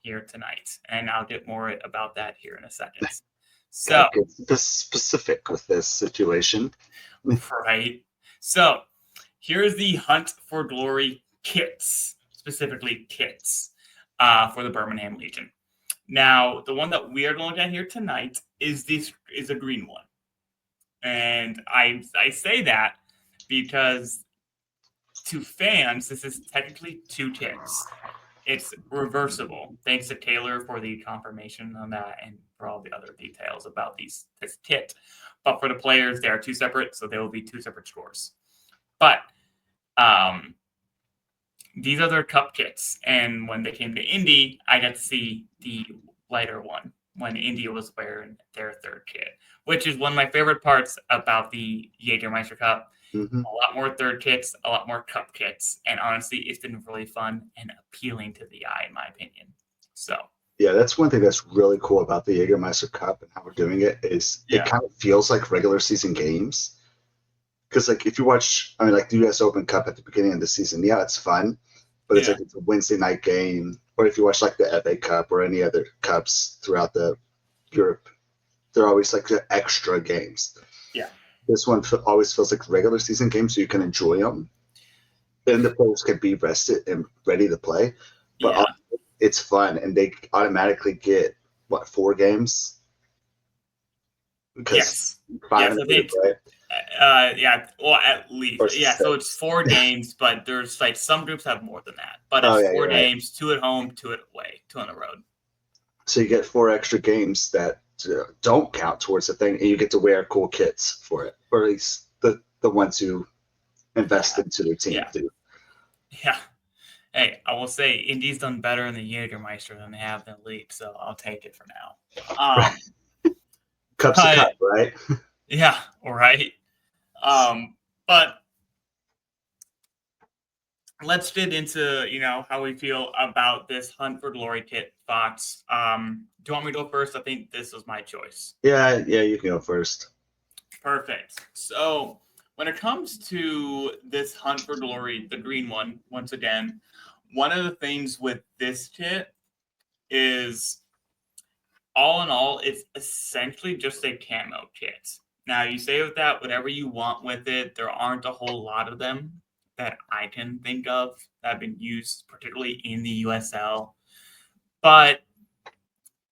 here tonight, and I'll get more about that here in a second. Gotta So, get specific with this situation. right. So, here's the Hunt for Glory kits, specifically kits, for the Birmingham Legion. Now, the one that we are looking at here tonight is a green one, and I say that because to fans, this is technically two kits. It's reversible. Thanks to Taylor for the confirmation on that and for all the other details about this kit. But for the players, they are two separate, so they will be two separate scores. But um, these are their cup kits, and when they came to Indy, I got to see the lighter one when Indy was wearing their third kit, which is one of my favorite parts about the Jägermeister Cup. Mm-hmm. A lot more third kits, a lot more cup kits, and honestly, it's been really fun and appealing to the eye, in my opinion. So, Yeah, that's one thing that's really cool about the Jägermeister Cup and how we're doing it is it yeah, kind of feels like regular season games. Because like if you watch, I mean, like the U.S. Open Cup at the beginning of the season, yeah, it's fun, but it's yeah, like it's a Wednesday night game. Or if you watch like the FA Cup or any other cups throughout the Europe, they're always like the extra games. yeah, This one always feels like regular season games, so you can enjoy them, and the players can be rested and ready to play. But yeah. it's fun, and they automatically get what 4 games because Yes, five yes. and I a bit, think, right? yeah. Well, at least, Or yeah. So it's 6. 4 games, but there's like some groups have more than that. But Oh it's yeah, four you're right. games, two at home, two at away, two on the road. So you get 4 extra games that don't count towards the thing, and you get to wear cool kits for it, or at least the ones who invest Yeah, into their team yeah, do. yeah. Hey, I will say Indy's done better in the Jägermeister than they have in the league, so I'll take it for now. Right. Cup's a But cup, right? yeah, right. Um, but let's get into how we feel about this Hunt for Glory kit, Fox. Do you want me to go first? I think this was my choice. Yeah, yeah. You can go first. Perfect. So when it comes to this Hunt for Glory, the green one, once again, one of the things with this kit is all in all, it's essentially just a camo kit. Now, you say with that whatever you want with it. There aren't a whole lot of them that I can think of that have been used, particularly in the USL. But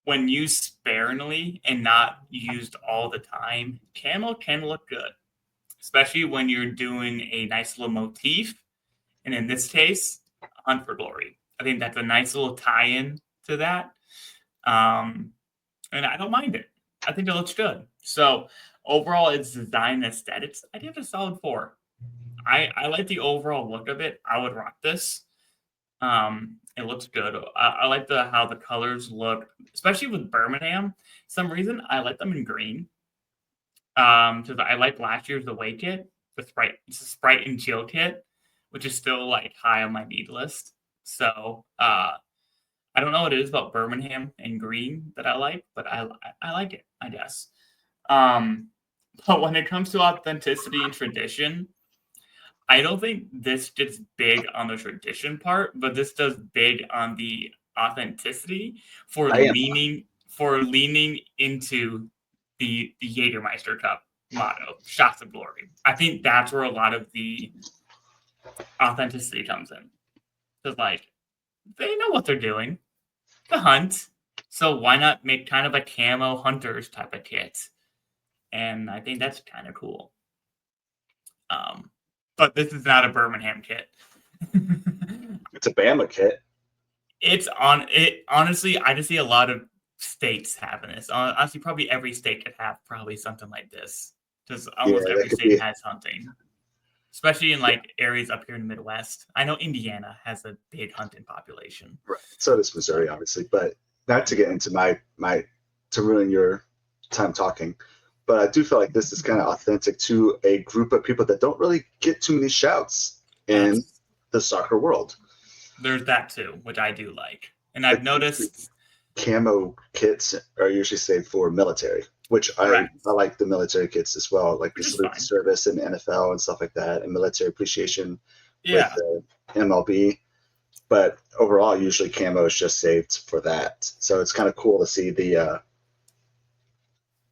when used sparingly and not used all the time, camo can look good, especially when you're doing a nice little motif. And in this case, Hunt for Glory. I think that's a nice little tie-in to that. Um, and I don't mind it. I think it looks good. So overall, its design and aesthetics, I give it a solid 4. I like the overall look of it. I would rock this. It looks good. I like how the colors look, especially with Birmingham. Some reason I like them in green. Because I like last year's away kit, it's a Sprite and Chill kit, which is still like high on my need list. So I don't know what it is about Birmingham and green that I like, but I like it, I guess. Um, but when it comes to authenticity and tradition, I don't think this gets big on the tradition part, but this does big on the authenticity for I am. leaning into the Jägermeister Cup motto, shots of glory. I think that's where a lot of the authenticity comes in. Because like they know what they're doing. The hunt. So why not make kind of a camo hunters type of kit? And I think that's kind of cool. Um, but this is not a Birmingham kit. It's a Bama kit. It's on it. Honestly, I just see a lot of states having this. Honestly, probably every state could have probably something like this because Yeah, almost that every could state be. has hunting, especially in like areas up here in the Midwest. I know Indiana has a big hunting population. Right. So does So Missouri, obviously, but not to get into my to ruin your time talking. But I do feel like this is kind of authentic to a group of people that don't really get too many shouts in that's the soccer world. there's that too, which I do like, and Like I've noticed. camo kits are usually saved for military, which I Correct, like the military kits as well, like the which is salute to fine. service and NFL and stuff like that, and military appreciation with Yeah, MLB. but overall, usually camo is just saved for that. So it's kind of cool to see the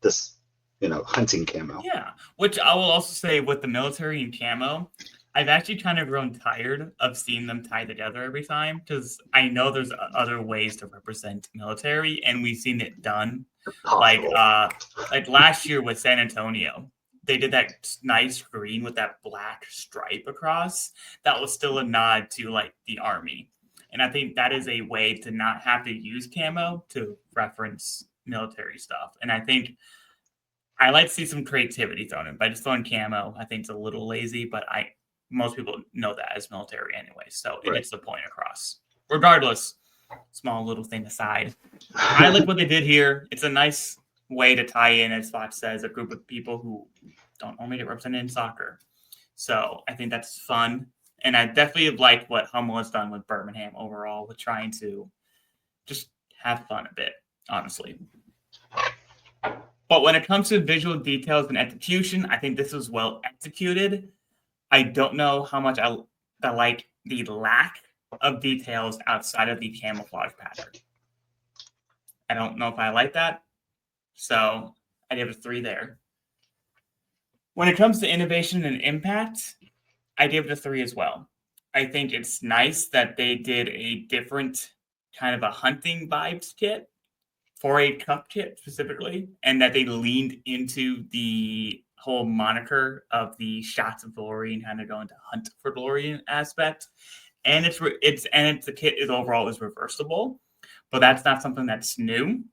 this hunting camo. Yeah, which I will also say with the military and camo, I've actually kind of grown tired of seeing them tied together every time because I know there's other ways to represent military, and we've seen it done. Like Possible. like last year with San Antonio, they did that nice green with that black stripe across. That was still a nod to like the army, and I think that is a way to not have to use camo to reference military stuff. And I think I like to see some creativity thrown in. By just throwing camo, I think it's a little lazy, but most people know that as military anyway, so it Right. gets the point across. Regardless, small little thing aside, I like what they did here. It's a nice way to tie in, as Fox says, a group of people who don't normally get represented in soccer. So I think that's fun, and I definitely like what Hummel has done with Birmingham overall, with trying to just have fun a bit, honestly. But when it comes to visual details and execution, I think this was well executed. I don't know how much I like the lack of details outside of the camouflage pattern. I don't know if I like that. So I give it a 3 there. When it comes to innovation and impact, I give it a 3 as well. I think it's nice that they did a different kind of a hunting vibes kit for a cup kit specifically, and that they leaned into the whole moniker of the shots of glory and kind of going to hunt for glory aspect. And the kit is overall is reversible, but that's not something that's new.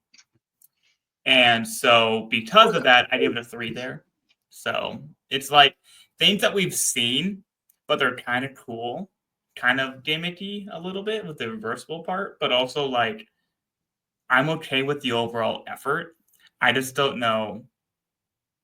And so because of that, I give it a 3 there. So it's like things that we've seen, but they're kind of cool, kind of gimmicky a little bit with the reversible part, but also like I'm okay with the overall effort. I just don't know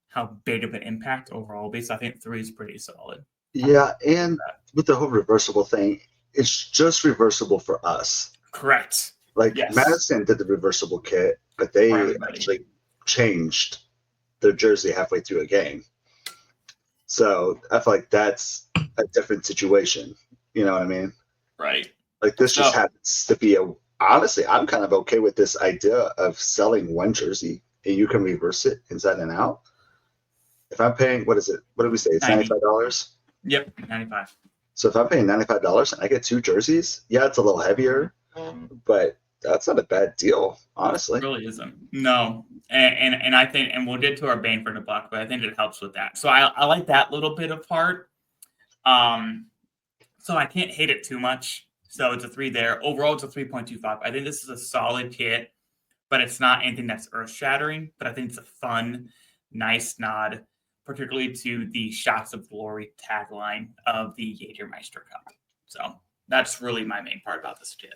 how big of an impact overall will be. So I think 3 is pretty solid. Yeah, and with the whole reversible thing, it's just reversible for us. Correct. Like Yes. Madison did the reversible kit, but they actually changed their jersey halfway through a game. So I feel like that's a different situation. You know what I mean? Right. Like this just happens to be honestly, I'm kind of okay with this idea of selling one jersey and you can reverse it inside and out. If I'm paying, what is it? What did we say? It's $95? Yep, 95. So if I'm paying $95 and I get 2 jerseys, yeah, it's a little heavier, but that's not a bad deal, honestly. It really isn't. No. And I think, and we'll get to our bang for the buck, but I think it helps with that. So I like that little bit of part. So I can't hate it too much. So it's a 3 there. Overall, it's a 3.25. I think this is a solid kit, but it's not anything that's earth-shattering. But I think it's a fun, nice nod, particularly to the Shots of Glory tagline of the Jägermeister Cup. So that's really my main part about this kit.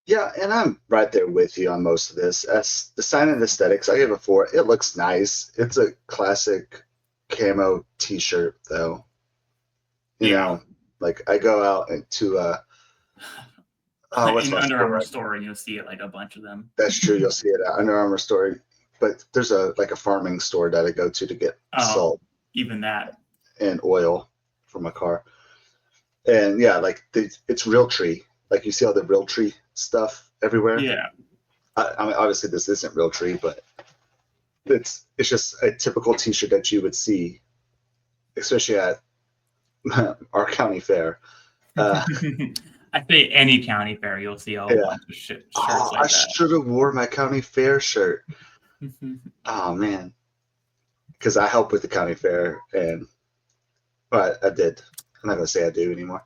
Yeah, and I'm right there with you on most of this. As design and aesthetics, I give it 4. It looks nice. It's a classic camo T-shirt, though. You know, like I go out into what's in Under Armour store, and you'll see it like a bunch of them. That's true. You'll see it at Under Armour store, but there's a farming store that I go to get salt, even that, and oil for my car. And yeah, like it's Realtree. Like you see all the Realtree stuff everywhere. Yeah. I mean, obviously this isn't Realtree, but it's just a typical T-shirt that you would see, especially at our county fair. I think any county fair you'll see a whole bunch of shirts like that. I should have wore my county fair shirt. Oh man, because I help with the county fair, and I did. I'm not gonna say I do anymore.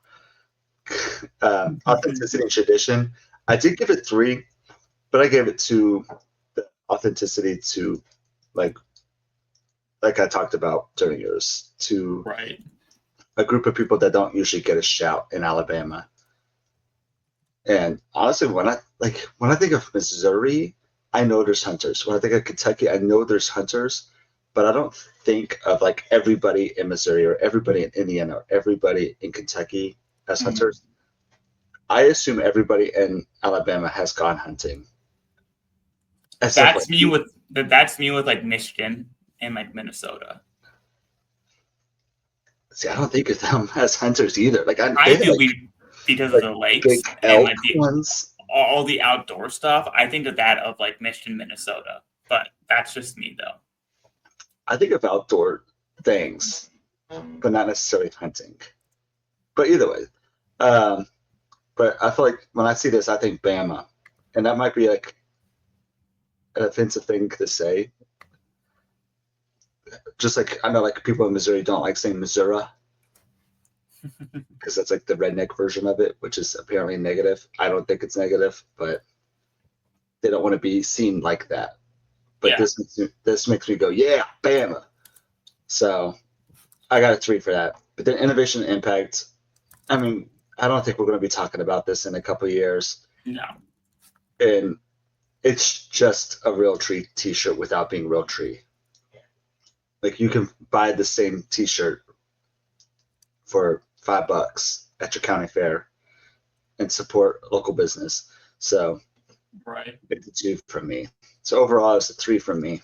Authenticity and tradition. I did give it 3, but I gave it to the authenticity to like I talked about during yours, to a group of people that don't usually get a shout in Alabama. And honestly, when I think of Missouri, I know there's hunters. When I think of Kentucky, I know there's hunters, but I don't think of like everybody in Missouri or everybody in Indiana or everybody in Kentucky as hunters. I assume everybody in Alabama has gone hunting. That's me with like Michigan and like Minnesota. See, I don't think of them as hunters either. Like I do. because Like of the lakes big and elk like ones. all the outdoor stuff. I think of that of like Michigan, Minnesota, but that's just me though. I think of outdoor things, but not necessarily hunting. But either way, but I feel like when I see this, I think Bama, and that might be like an offensive thing to say. Just like I know, like people in Missouri don't like saying Missouri because that's like the redneck version of it, which is apparently negative. I don't think it's negative, but they don't want to be seen like that. But Yeah. this makes me go, yeah, Bama. So I got a 3 for that. But then innovation and impact. I mean, I don't think we're going to be talking about this in a couple of years. No. And it's just a Real Tree T-shirt without being Real Tree. Like you can buy the same T-shirt for $5 at your county fair and support local business. So Right. it's a 2 from me. So overall, it's a 3 from me.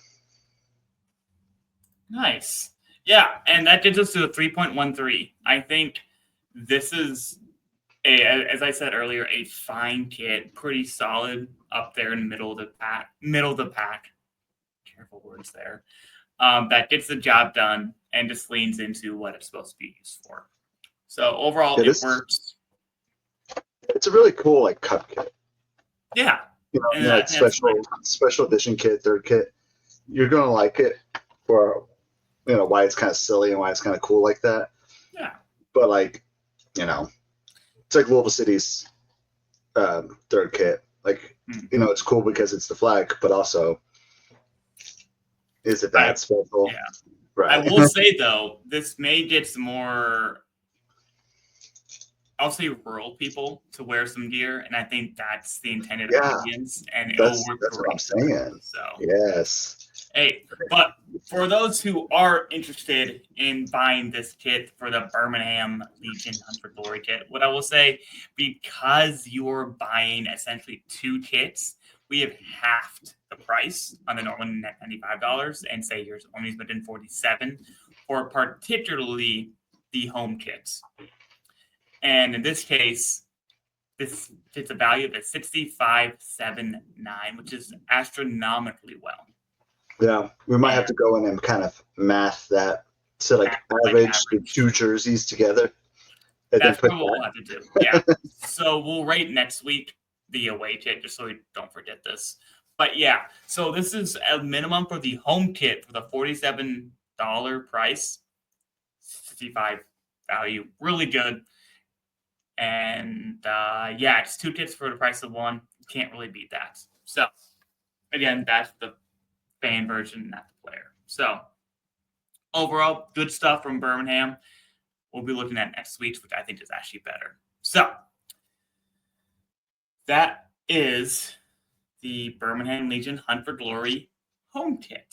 Nice. Yeah, and that gets us to a 3.13. I think this is as I said earlier, a fine kit, pretty solid up there in the middle of the pack. Middle of the pack. Careful words there. That gets the job done and just leans into what it's supposed to be used for. So overall, it works. It's a really cool like cup kit. Yeah, like special edition kit, third kit. You're gonna like it for why it's kind of silly and why it's kind of cool like that. Yeah, but like it's like Louisville City's third kit. Like it's cool because it's the flag, but also is it that special? Yeah. Right. I will say though, this may get some more, I'll say, rural people to wear some gear, and I think that's the intended audience, and it'll work that's great. what I'm saying. So yes. Hey, but for those who are interested in buying this kit for the Birmingham Legion Hunt for Glory kit, what I will say, because you're buying essentially 2 kits, we have halved the price on the normal net $95 and say you're only spending $47 for particularly the home kits. And in this case, this fits a value of $65.79, which is astronomically well. Yeah, we might have to go in and kind of math that to like average the 2 jerseys together. That's what we'll have to do. Yeah. So we'll rate next week the away kit just so we don't forget this. But yeah, so this is a minimum for the home kit for the $47 price, 65 value, really good. And yeah, it's 2 kits for the price of 1. You can't really beat that. So again, that's the fan version, not the player. So overall, good stuff from Birmingham. We'll be looking at next week's, which I think is actually better. So that is the Birmingham Legion Hunt for Glory home kit.